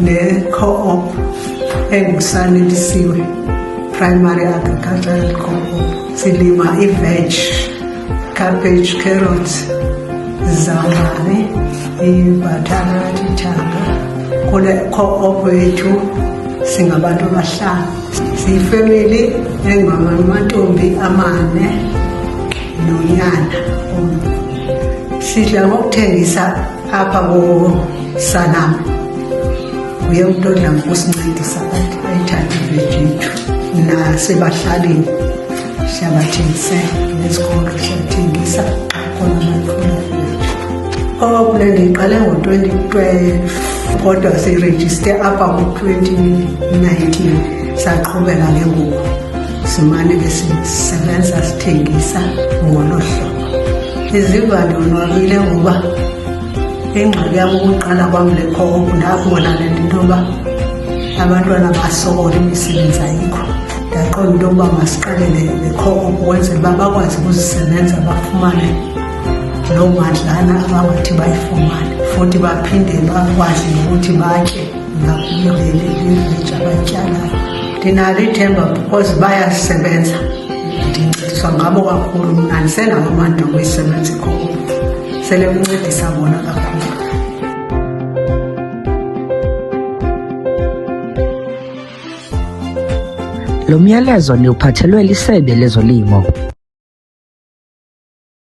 ne-co-op engusanelisiwe, Primary Agricultural Co-op. Silima i-veg, cabbage, carrots, izambane, ibhatharathi, ithanga. Kule co-op yethu singabantu abahlanu. Siyifamily engamantombi amane nonyana. Sidla ngokuthengisa apha koSanam. Uye umuntu odla ngokusincedisa ayithathe iveji yethu. Nasebahlalini siyabathengisela, nesikolo siyathengisa khona amakhulu ethu. Co-op le ndiyiqale ngo-2012 kodwa sirejiste apha ku-2019. Saqhubeka ke ngoku simane sisebenza sithengisa ngolo hlobo. Iziva ndonwabile ngoba ingxaki yam ukuqala kwam le co-op ndabona le nto intoba abantwana basokola, imisebenzi ayikho. Ndaqonda into yokuba masiqale le co-op ukwenzela uba bakwazi ukuzisebenza bafumane loo madlana abangathi bayifumane, futhi baphinde bakwazi nokuthi batye ngakuyo le veji abayityalayo. Ndinalo ithemba because bayasebenza, ndincediswa ngabo kakhulu. Mna ndisenawo amandla okuyisebenza i-co-op, sele kuncedisa bona kakhulu. Lo myalezo ndiwuphathelwe liSebe lezoLimo.